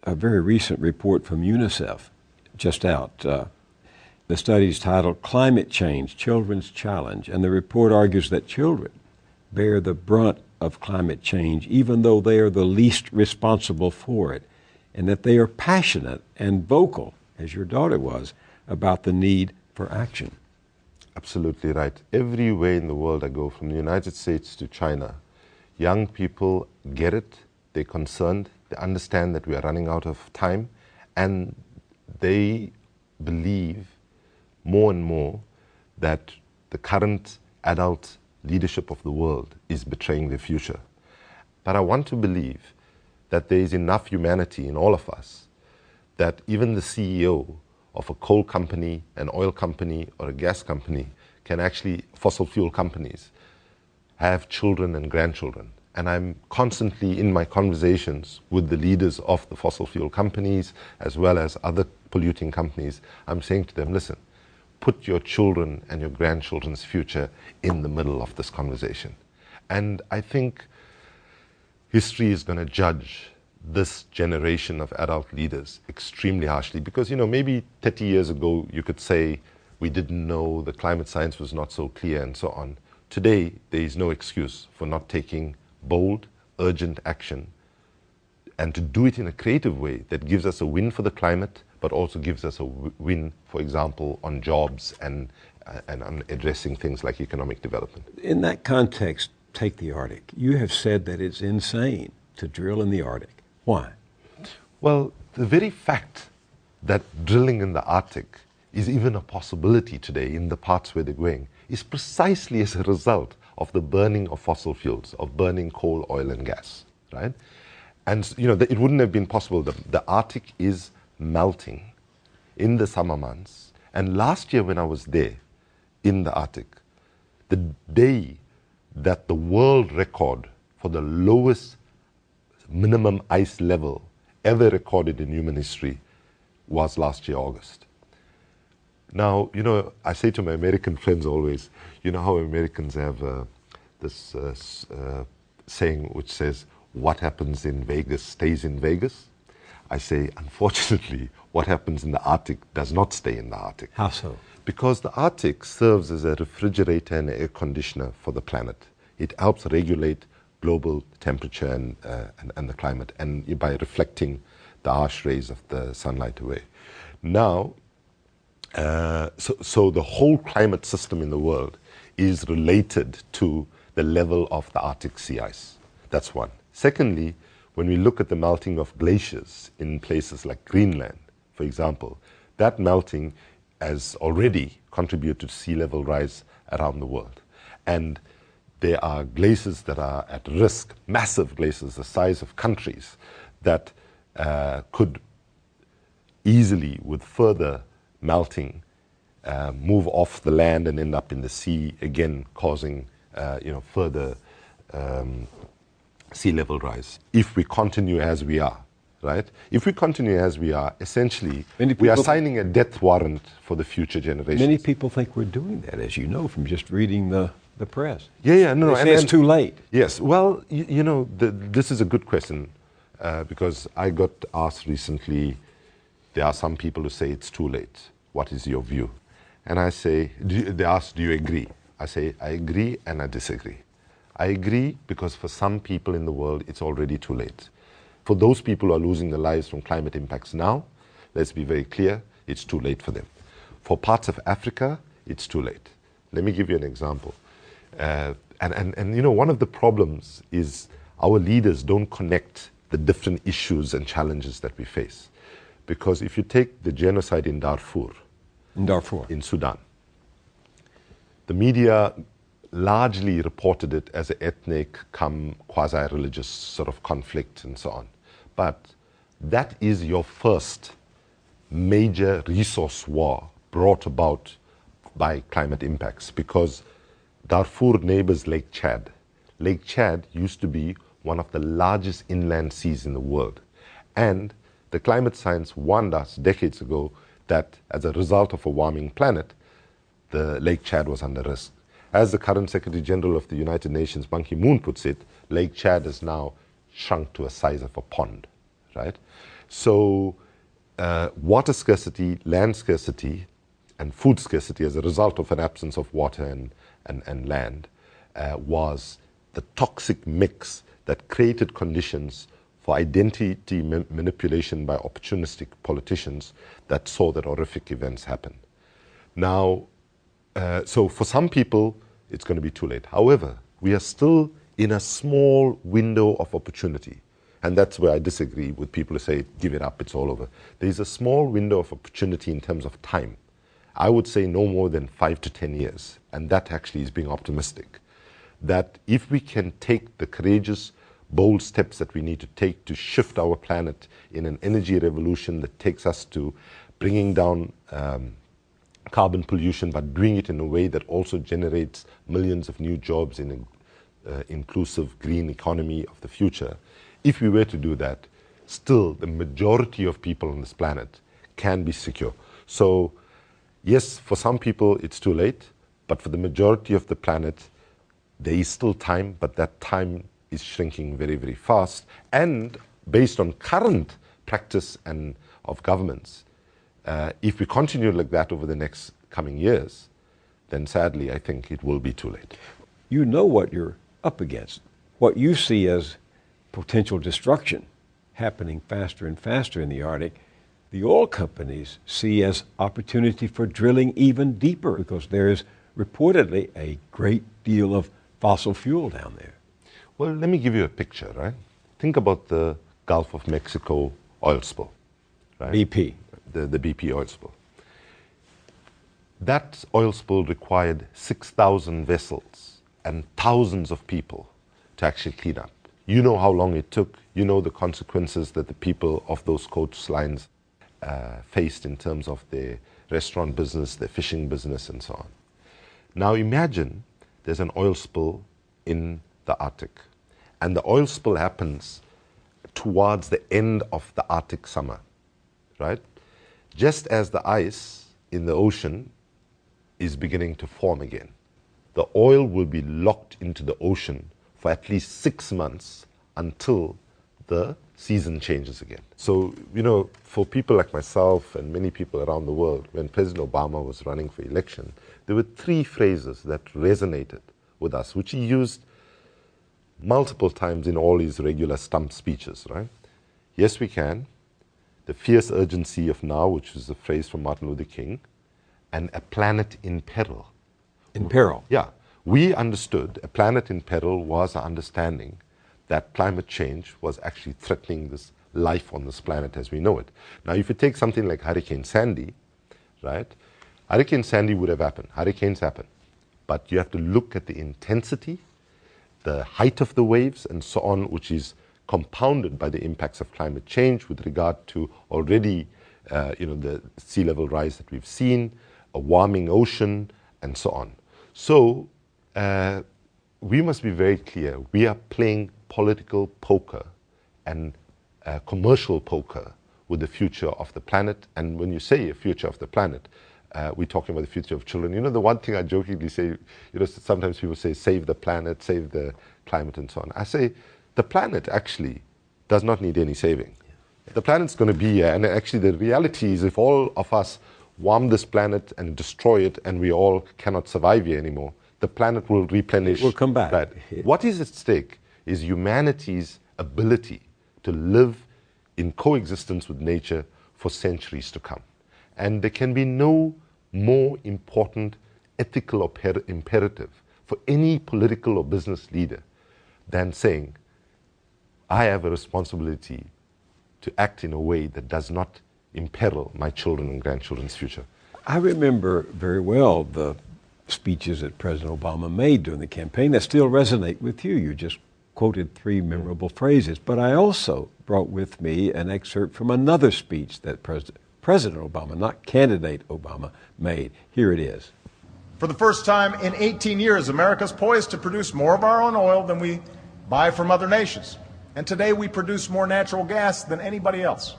a very recent report from UNICEF, just out. The study is titled Climate Change, Children's Challenge, and the report argues that children bear the brunt of climate change, even though they are the least responsible for it, and that they are passionate and vocal, as your daughter was, about the need for action. Absolutely right. Everywhere in the world I go, from the United States to China, young people get it, they're concerned, they understand that we are running out of time, and they believe more and more that the current adult leadership of the world is betraying their future. But I want to believe that there is enough humanity in all of us that even the CEO of a coal company, an oil company, or a gas company can actually, fossil fuel companies, have children and grandchildren. And I'm constantly in my conversations with the leaders of the fossil fuel companies, as well as other polluting companies, I'm saying to them, listen, put your children and your grandchildren's future in the middle of this conversation. And I think history is going to judge this generation of adult leaders extremely harshly because, you know, maybe 30 years ago you could say we didn't know, the climate science was not so clear and so on. Today, there is no excuse for not taking bold, urgent action and to do it in a creative way that gives us a win for the climate, but also gives us a win, for example, on jobs and on addressing things like economic development. In that context, take the Arctic. You have said that it's insane to drill in the Arctic. Why? Well, the very fact that drilling in the Arctic is even a possibility today in the parts where they're going is precisely as a result of the burning of fossil fuels, of burning coal, oil, and gas, right? And, you know, it wouldn't have been possible. The Arctic is melting in the summer months. And last year when I was there in the Arctic, the day that the world record for the lowest minimum ice level ever recorded in human history was last year, August. Now, you know, I say to my American friends always, you know how Americans have this saying which says, what happens in Vegas stays in Vegas? I say, unfortunately, what happens in the Arctic does not stay in the Arctic. How so? Because the Arctic serves as a refrigerator and air conditioner for the planet. It helps regulate global temperature and the climate, and by reflecting the harsh rays of the sunlight away. Now, so the whole climate system in the world is related to the level of the Arctic sea ice. That's one. Secondly, when we look at the melting of glaciers in places like Greenland, for example, that melting has already contributed to sea level rise around the world. And there are glaciers that are at risk, massive glaciers the size of countries, that could easily, with further melting, move off the land and end up in the sea, again causing further sea level rise. If we continue as we are, right? If we continue as we are, essentially, we are signing a death warrant for the future generations. Many people think we're doing that, as you know, from just reading the press. No, they say it's too late. Yes, well, this is a good question because I got asked recently, there are some people who say it's too late. What is your view? And I say, they ask, do you agree? I say, I agree and I disagree. I agree because for some people in the world, it's already too late. For those people who are losing their lives from climate impacts now, let's be very clear, it's too late for them. For parts of Africa, it's too late. Let me give you an example. One of the problems is our leaders don't connect the different issues and challenges that we face. Because if you take the genocide in Darfur, in Sudan, the media largely reported it as an ethnic, quasi-religious sort of conflict and so on. But that is your first major resource war brought about by climate impacts, because Darfur neighbors Lake Chad. Lake Chad used to be one of the largest inland seas in the world. And the climate science warned us decades ago that as a result of a warming planet, the Lake Chad was under risk. As the current Secretary General of the United Nations, Ban Ki-moon, puts it, Lake Chad is now shrunk to a size of a pond, right? So water scarcity, land scarcity, and food scarcity as a result of an absence of water and land was the toxic mix that created conditions for identity manipulation by opportunistic politicians that saw that horrific events happen. Now, so for some people, it's going to be too late. However, we are still in a small window of opportunity. And that's where I disagree with people who say, give it up, it's all over. There's a small window of opportunity in terms of time. I would say no more than 5 to 10 years. And that actually is being optimistic. That if we can take the courageous, bold steps that we need to take to shift our planet in an energy revolution that takes us to bringing down carbon pollution, but doing it in a way that also generates millions of new jobs in an inclusive green economy of the future. If we were to do that, still the majority of people on this planet can be secure. So yes, for some people it's too late, but for the majority of the planet, there is still time, but that time is shrinking very, very fast. And based on current practice and of governments, if we continue like that over the next coming years, then sadly, I think it will be too late. You know what you're up against. What you see as potential destruction happening faster and faster in the Arctic, the oil companies see as opportunity for drilling even deeper because there is reportedly a great deal of fossil fuel down there. Well, let me give you a picture, right? Think about the Gulf of Mexico oil spill, right? BP. The BP oil spill. That oil spill required 6,000 vessels and thousands of people to actually clean up. You know how long it took. You know the consequences that the people of those coastlines faced in terms of their restaurant business, their fishing business, and so on. Now imagine there's an oil spill in the Arctic, and the oil spill happens towards the end of the Arctic summer, right? Just as the ice in the ocean is beginning to form again. The oil will be locked into the ocean for at least 6 months until the season changes again. So, you know, for people like myself and many people around the world, when President Obama was running for election, there were 3 phrases that resonated with us, which he used multiple times in all his regular stump speeches, right? Yes, we can. The fierce urgency of now, which is a phrase from Martin Luther King, and a planet in peril. In peril? Yeah. We understood a planet in peril was our understanding that climate change was actually threatening this life on this planet as we know it. Now, if you take something like Hurricane Sandy, right? Hurricane Sandy would have happened. Hurricanes happen. But you have to look at the intensity, the height of the waves, and so on, which is compounded by the impacts of climate change with regard to already, the sea level rise that we've seen, a warming ocean, and so on. So we must be very clear. We are playing political poker and commercial poker with the future of the planet. And when you say a future of the planet, we're talking about the future of children. You know, the one thing I jokingly say, you know, sometimes people say, save the planet, save the climate, and so on. I say, the planet actually does not need any saving. The planet's going to be here, and actually the reality is if all of us warm this planet and destroy it and we all cannot survive here anymore, the planet will replenish. It will come back. Right. What is at stake is humanity's ability to live in coexistence with nature for centuries to come. And there can be no more important ethical imperative for any political or business leader than saying, I have a responsibility to act in a way that does not imperil my children and grandchildren's future. I remember very well the speeches that President Obama made during the campaign that still resonate with you. You just quoted 3 memorable phrases. But I also brought with me an excerpt from another speech that President Obama, not candidate Obama, made. Here it is. For the first time in 18 years, America's poised to produce more of our own oil than we buy from other nations. And today we produce more natural gas than anybody else.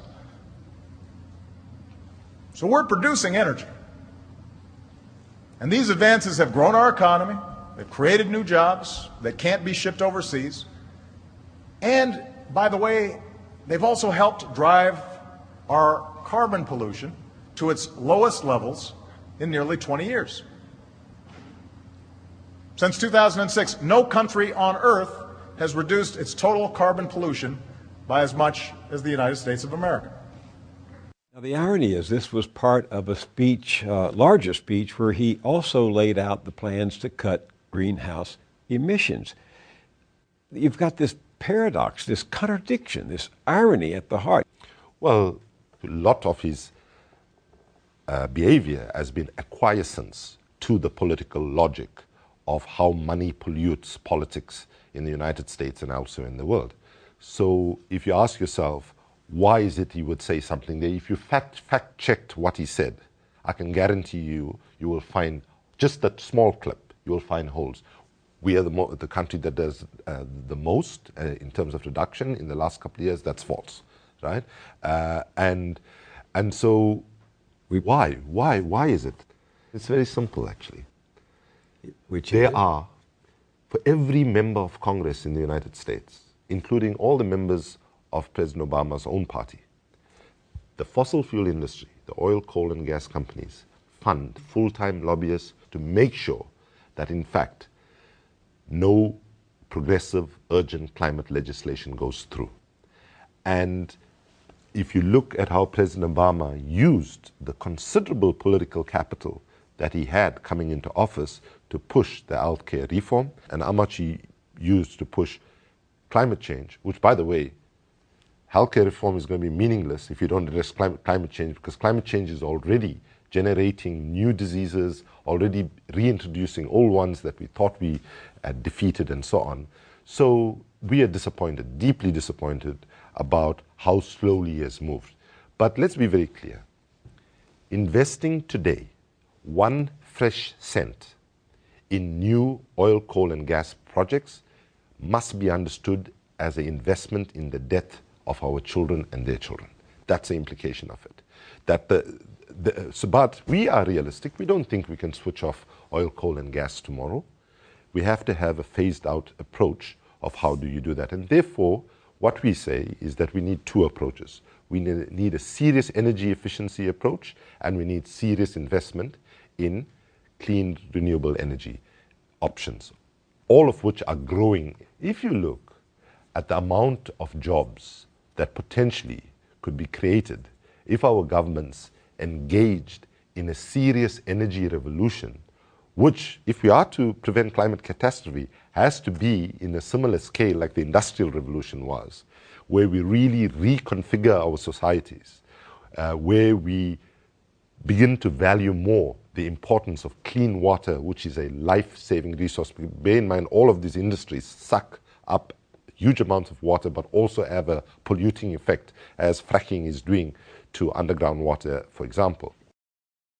So we're producing energy. And these advances have grown our economy. They've created new jobs that can't be shipped overseas. And, by the way, they've also helped drive our carbon pollution to its lowest levels in nearly 20 years. Since 2006, no country on earth has reduced its total carbon pollution by as much as the United States of America. Now, the irony is this was part of a speech, larger speech, where he also laid out the plans to cut greenhouse emissions. You've got this paradox, this contradiction, this irony at the heart. Well, a lot of his behavior has been acquiescence to the political logic of how money pollutes politics in the United States and elsewhere in the world. So if you ask yourself, why is it he would say something there? If you fact-checked what he said, I can guarantee you, you will find just that small clip, you will find holes. We are the country that does the most in terms of reduction in the last couple of years. That's false, right? And so why is it? It's very simple, actually. There are, for every member of Congress in the United States, including all the members of President Obama's own party, the fossil fuel industry, the oil, coal, and gas companies fund full-time lobbyists to make sure that, in fact, no progressive, urgent climate legislation goes through. And if you look at how President Obama used the considerable political capital that he had coming into office to push the healthcare reform, and how much he used to push climate change, which, by the way, healthcare reform is going to be meaningless if you don't address climate change, because climate change is already generating new diseases, already reintroducing old ones that we thought we had defeated and so on. So we are disappointed, deeply disappointed about how slowly he has moved. But let's be very clear. Investing today 1 fresh cent in new oil, coal, and gas projects must be understood as an investment in the death of our children and their children. That's the implication of it. But we are realistic. We don't think we can switch off oil, coal, and gas tomorrow. We have to have a phased-out approach of how do you do that. And therefore, what we say is that we need 2 approaches. We need a serious energy efficiency approach, and we need serious investment in clean, renewable energy options, all of which are growing. If you look at the amount of jobs that potentially could be created if our governments engaged in a serious energy revolution, which, if we are to prevent climate catastrophe, has to be in a similar scale like the Industrial Revolution was, where we really reconfigure our societies, where we begin to value more the importance of clean water, which is a life-saving resource. Bear in mind, all of these industries suck up huge amounts of water, but also have a polluting effect, as fracking is doing to underground water, for example.